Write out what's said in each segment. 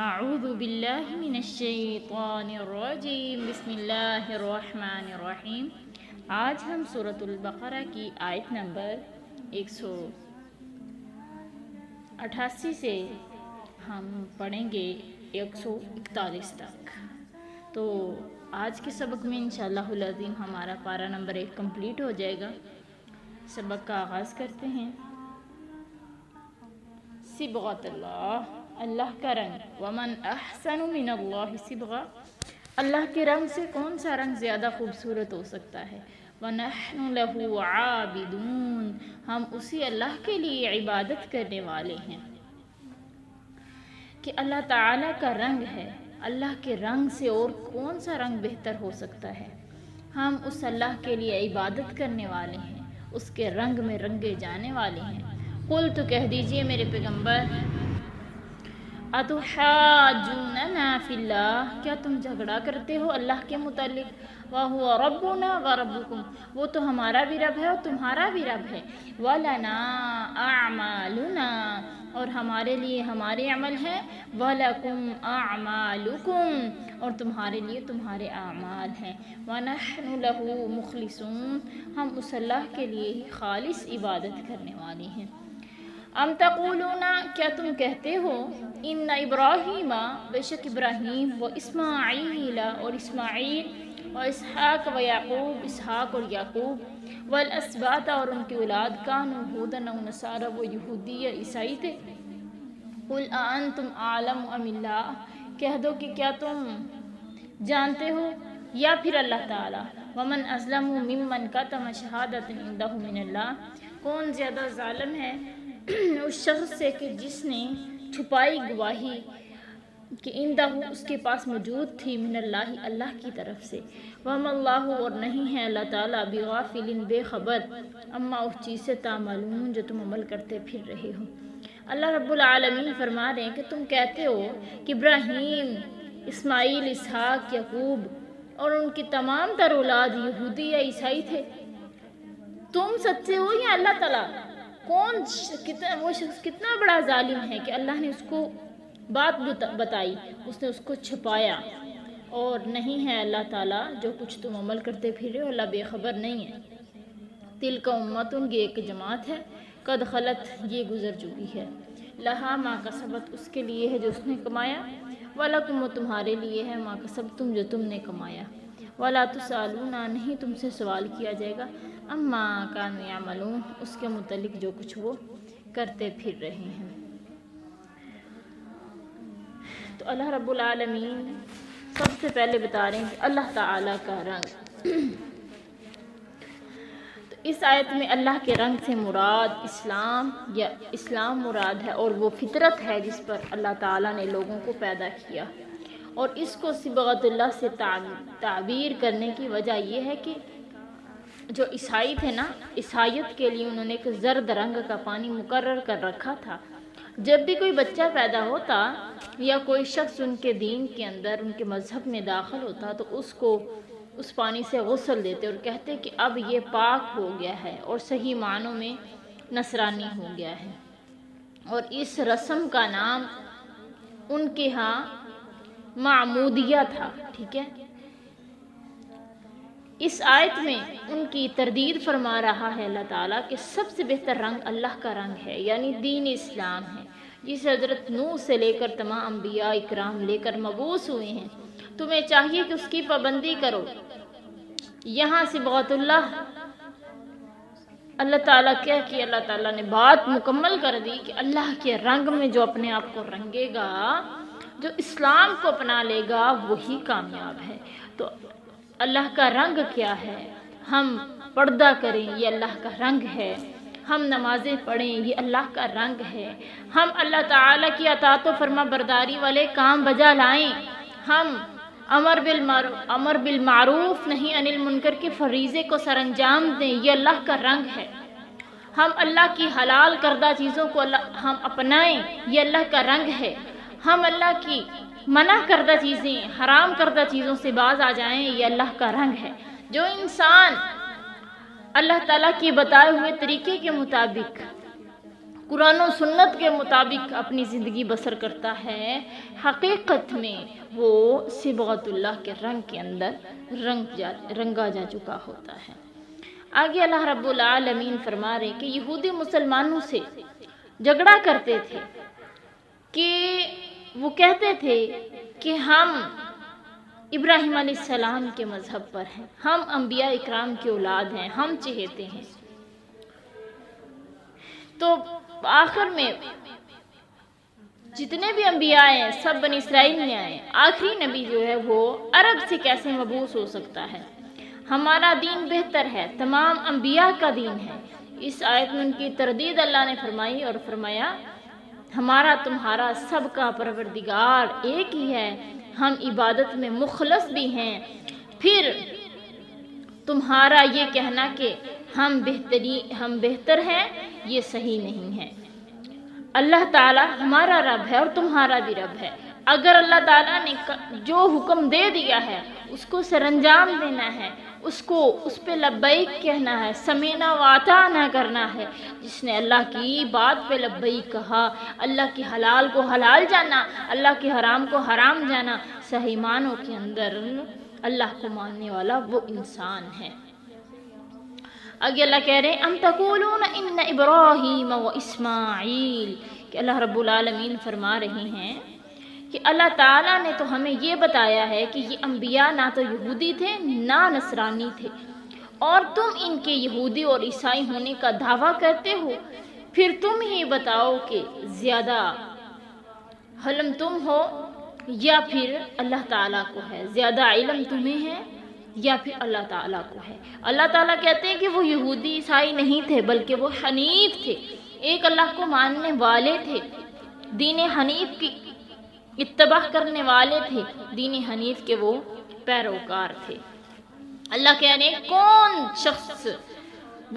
اعوذ باللہ من الشیطان الرجیم، بسم اللہ الرحمن الرحیم۔ آج ہم سورۃ البقرہ کی آیت نمبر 188 سے ہم پڑھیں گے 141 تک۔ تو آج کے سبق میں انشاءاللہ العظیم ہمارا پارہ نمبر 1 کمپلیٹ ہو جائے گا۔ سبق کا آغاز کرتے ہیں۔ صبغۃ اللہ، اللہ کا رنگ۔ ومن احسن من اللہ صبغہ، اللہ کے رنگ سے کون سا رنگ زیادہ خوبصورت ہو سکتا ہے۔ ونحن لہ عابدون، ہم اسی اللہ کے لیے عبادت کرنے والے ہیں۔ کہ اللہ تعالیٰ کا رنگ ہے، اللہ کے رنگ سے اور کون سا رنگ بہتر ہو سکتا ہے۔ ہم اس اللہ کے لیے عبادت کرنے والے ہیں، اس کے رنگ میں رنگے جانے والے ہیں۔ قل، تو کہہ دیجئے میرے پیغمبر، اتحاجوننا فی اللہ، کیا تم جھگڑا کرتے ہو اللہ کے متعلق۔ وَهُوَ رَبُّنَا وَرَبُّكُمْ، وہ تو ہمارا بھی رب ہے اور تمہارا بھی رب ہے۔ وَلَنَا أَعْمَالُنَا، اور ہمارے لیے ہمارے عمل ہیں۔ وَلَكُمْ أَعْمَالُكُمْ، اور تمہارے لیے تمہارے اعمال ہیں۔ وَنَحْنُ لَهُ مُخْلِصُونَ، ہم اس اللہ کے لیے ہی خالص عبادت کرنے والے ہیں۔ ام تقولون، کیا تم کہتے ہو، ان ابراہیم، بے شک ابراہیم، و اسماعیل، اور اسماعیل، و اسحاق و یعقوب، اسحاق اور یعقوب، والاسباط، اور ان کی اولاد، کانوا ھودا و نصارا، وہ یہودی یا عیسائی تھے۔ قل اانتم اعلم ام اللہ، کہہ دو کہ کیا تم جانتے ہو یا پھر اللہ تعالیٰ۔ ومن اظلم ممن کتم شہادۃ عندہ من اللہ، کون زیادہ ظالم ہے اس شخص سے کہ جس نے چھپائی گواہی کہ عندہ اس کے پاس موجود تھی من اللہ، اللہ کی طرف سے۔ وما اللہ، اور نہیں ہے اللہ تعالیٰ، بغافل، بے خبر، اما اس چیز سے تعملون، جو تم عمل کرتے پھر رہے ہو۔ اللہ رب العالمین فرما رہے ہیں کہ تم کہتے ہو کہ ابراہیم، اسماعیل، اسحاق، یعقوب اور ان کی تمام تر اولاد یہودی یا عیسائی تھے۔ تم سچے ہو یا اللہ تعالیٰ؟ وہ شخص کتنا بڑا ظالم ہے کہ اللہ نے اس کو بات بتائی، اس نے اس کو چھپایا، اور نہیں ہے اللہ تعالیٰ جو کچھ تم عمل کرتے پھر رہے ہو، اللہ بے خبر نہیں ہے۔ تلک امت، یہ ایک جماعت ہے، قد خلت، یہ گزر چکی ہے، لہا ما کسبت، اس کے لیے ہے جو اس نے کمایا، ولکم، تمہارے لیے ہے، ما کسبتم، جو تم نے کمایا، ولا تسألون، نہیں تم سے سوال کیا جائے گا، اما کانوا یعملون، اس کے متعلق جو کچھ وہ کرتے پھر رہے ہیں۔ تو اللہ رب العالمین سب سے پہلے بتا رہے ہیں کہ اللہ تعالیٰ کا رنگ۔ تو اس آیت میں اللہ کے رنگ سے مراد اسلام مراد ہے، اور وہ فطرت ہے جس پر اللہ تعالیٰ نے لوگوں کو پیدا کیا، اور اس کو صبغۃ اللہ سے تعبیر کرنے کی وجہ یہ ہے کہ جو عیسائی تھے نا، عیسائیت کے لیے انہوں نے ایک زرد رنگ کا پانی مقرر کر رکھا تھا۔ جب بھی کوئی بچہ پیدا ہوتا یا کوئی شخص ان کے دین کے اندر، ان کے مذہب میں داخل ہوتا، تو اس کو اس پانی سے غسل دیتے اور کہتے کہ اب یہ پاک ہو گیا ہے اور صحیح معنوں میں نصرانی ہو گیا ہے۔ اور اس رسم کا نام ان کے ہاں معمودیہ تھا، ٹھیک ہے۔ اس آیت میں ان کی تردید فرما رہا ہے اللہ تعالیٰ کہ سب سے بہتر رنگ اللہ کا رنگ ہے، یعنی دین اسلام ہے، جس حضرت نوح سے لے کر تمام انبیاء اکرام لے کر مبعوث ہوئے ہیں۔ تمہیں چاہیے کہ اس کی پابندی کرو۔ یہاں صبغۃ اللہ تعالیٰ کیا کہ اللہ تعالیٰ نے بات مکمل کر دی کہ اللہ کے رنگ میں جو اپنے آپ کو رنگے گا، جو اسلام کو اپنا لے گا، وہی کامیاب ہے۔ تو اللہ کا رنگ کیا ہے؟ ہم پردہ کریں، یہ اللہ کا رنگ ہے۔ ہم نمازیں پڑھیں، یہ اللہ کا رنگ ہے۔ ہم اللہ تعالیٰ کی اطاعت و فرما برداری والے کام بجا لائیں۔ ہم امر بالمعروف نہیں عن المنکر کے فریضے کو سر انجام دیں، یہ اللہ کا رنگ ہے۔ ہم اللہ کی حلال کردہ چیزوں کو ہم اپنائیں، یہ اللہ کا رنگ ہے۔ ہم اللہ کی منع کردہ چیزیں، حرام کردہ چیزوں سے باز آ جائیں، یہ اللہ کا رنگ ہے۔ جو انسان اللہ تعالیٰ کے بتائے ہوئے طریقے کے مطابق قرآن و سنت کے مطابق اپنی زندگی بسر کرتا ہے، حقیقت میں وہ صبغت اللہ کے رنگ کے اندر رنگا جا چکا ہوتا ہے۔ آگے اللہ رب العالمین فرما رہے کہ یہودی مسلمانوں سے جھگڑا کرتے تھے کہ وہ کہتے تھے کہ ہم ابراہیم علیہ السلام کے مذہب پر ہیں، ہم انبیاء اکرام کی اولاد ہیں، ہم چہیتے ہیں۔ تو آخر میں جتنے بھی انبیاء ہیں سب بنی اسرائیل میں آئے، آخری نبی جو ہے وہ عرب سے کیسے مبعوث ہو سکتا ہے؟ ہمارا دین بہتر ہے، تمام انبیاء کا دین ہے۔ اس آیت میں ان کی تردید اللہ نے فرمائی اور فرمایا ہمارا تمہارا سب کا پروردگار ایک ہی ہے، ہم عبادت میں مخلص بھی ہیں، پھر تمہارا یہ کہنا کہ ہم بہتر ہیں یہ صحیح نہیں ہے۔ اللہ تعالیٰ ہمارا رب ہے اور تمہارا بھی رب ہے۔ اگر اللہ تعالیٰ نے جو حکم دے دیا ہے اس کو سر انجام دینا ہے، اس پہ لبیک کہنا ہے، سمینا و اطعنا کرنا ہے۔ جس نے اللہ کی بات پہ لبیک کہا، اللہ کے حلال کو حلال جانا، اللہ کے حرام کو حرام جانا، صحیح معنوں کے اندر اللہ کو ماننے والا وہ انسان ہے۔ آگے اللہ کہہ رہے ہیں ام تقولون ان ابراہیم و اسماعیل، کہ اللہ رب العالمین فرما رہے ہیں کہ اللہ تعالیٰ نے تو ہمیں یہ بتایا ہے کہ یہ انبیاء نہ تو یہودی تھے نہ نصرانی تھے، اور تم ان کے یہودی اور عیسائی ہونے کا دعویٰ کرتے ہو، پھر تم ہی بتاؤ کہ زیادہ حلم تم ہو یا پھر اللہ تعالیٰ کو ہے، زیادہ علم تمہیں ہے یا پھر اللہ تعالیٰ کو ہے۔ اللہ تعالیٰ کہتے ہیں کہ وہ یہودی عیسائی نہیں تھے بلکہ وہ حنیف تھے، ایک اللہ کو ماننے والے تھے، دین حنیف کی اتباع کرنے والے تھے، دین حنیف کے وہ پیروکار تھے۔ اللہ کہہ رہے ہیں کون شخص،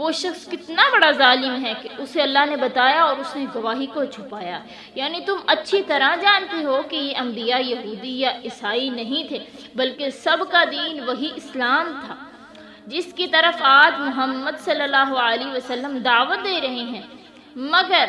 وہ شخص کتنا بڑا ظالم ہے کہ اسے اللہ نے بتایا اور اس نے گواہی کو چھپایا۔ یعنی تم اچھی طرح جانتے ہو کہ یہ انبیاء یہودی یا عیسائی نہیں تھے بلکہ سب کا دین وہی اسلام تھا جس کی طرف آج محمد صلی اللہ علیہ وسلم دعوت دے رہے ہیں، مگر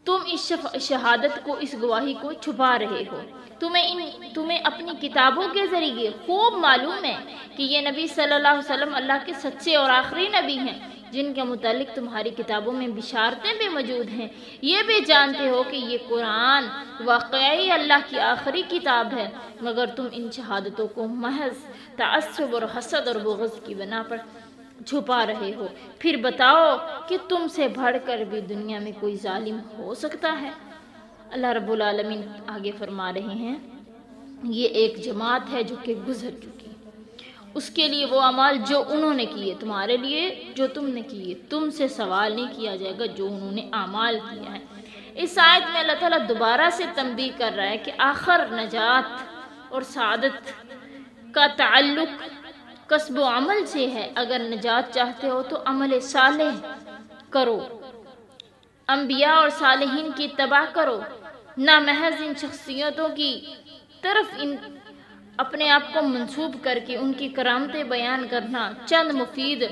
تم اس شہادت کو، اس گواہی کو چھپا رہے ہو۔ تمہیں اپنی کتابوں کے ذریعے خوب معلوم ہے کہ یہ نبی صلی اللہ علیہ وسلم اللہ کے سچے اور آخری نبی ہیں جن کے متعلق تمہاری کتابوں میں بشارتیں بھی موجود ہیں۔ یہ بھی جانتے ہو کہ یہ قرآن واقعی اللہ کی آخری کتاب ہے، مگر تم ان شہادتوں کو محض تعصب اور حسد اور بغض کی بنا پر چھپا رہے ہو۔ پھر بتاؤ کہ تم سے بڑھ کر بھی دنیا میں کوئی ظالم ہو سکتا ہے؟ اللہ رب العالمین آگے فرما رہے ہیں یہ ایک جماعت ہے جو کہ گزر چکی، اس کے لیے وہ اعمال جو انہوں نے کیے، تمہارے لیے جو تم نے کیے، تم سے سوال نہیں کیا جائے گا جو انہوں نے اعمال کیا ہے۔ اس آیت میں اللہ تعالیٰ دوبارہ سے تنبیہ کر رہا ہے کہ آخر نجات اور سعادت کا تعلق کسب و عمل سے ہے۔ اگر نجات چاہتے ہو تو عمل صالح کرو، انبیاء اور صالحین کی اتباع کرو، نہ محض ان شخصیتوں کی طرف اپنے آپ کو منسوب کر کے ان کی کرامتیں بیان کرنا، چند مفید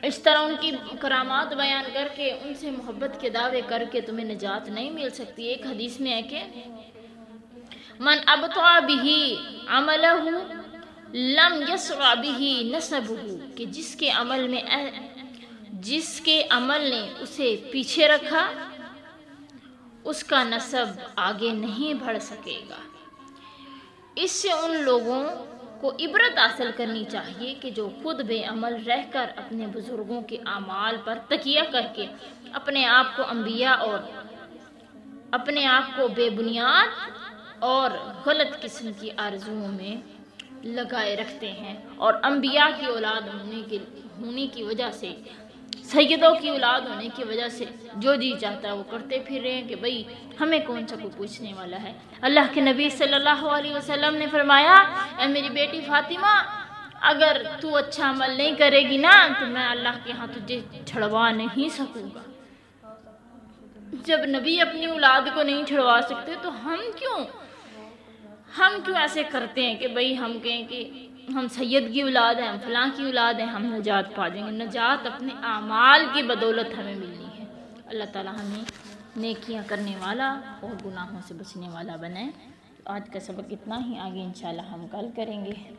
اس طرح ان کی کرامات بیان کر کے ان سے محبت کے دعوے کر کے تمہیں نجات نہیں مل سکتی۔ ایک حدیث میں ہے کہ من ابطأ بہ عملہ لم یسرع بہ نسبہ، کہ جس کے عمل نے اسے پیچھے رکھا اس کا نسب آگے نہیں بڑھ سکے گا۔ اس سے ان لوگوں کو عبرت حاصل کرنی چاہیے کہ جو خود بے عمل رہ کر اپنے بزرگوں کے اعمال پر تکیہ کر کے اپنے آپ کو انبیاء اور اپنے آپ کو بے بنیاد اور غلط قسم کی آرزوؤں میں لگائے رکھتے ہیں، اور انبیاء کی اولاد ہونے کی وجہ سے، سیدوں کی اولاد ہونے کی وجہ سے جو جی چاہتا ہے وہ کرتے پھر رہے ہیں کہ بھئی ہمیں کون سا کوئی پوچھنے والا ہے۔ اللہ کے نبی صلی اللہ علیہ وسلم نے فرمایا اے میری بیٹی فاطمہ، اگر تو اچھا عمل نہیں کرے گی نا تو میں اللہ کے ہاں تجھے چھڑوا نہیں سکوں گا۔ جب نبی اپنی اولاد کو نہیں چھڑوا سکتے تو ہم کیوں ایسے کرتے ہیں کہ بھئی ہم کہیں کہ ہم سید کی اولاد ہیں، ہم فلاں کی اولاد ہیں، ہم نجات پا جائیں گے۔ نجات اپنے اعمال کی بدولت ہمیں ملنی ہے۔ اللہ تعالیٰ ہمیں نیکیاں کرنے والا اور گناہوں سے بچنے والا بنائے۔ آج کا سبق اتنا ہی، آگے انشاءاللہ ہم کل کریں گے۔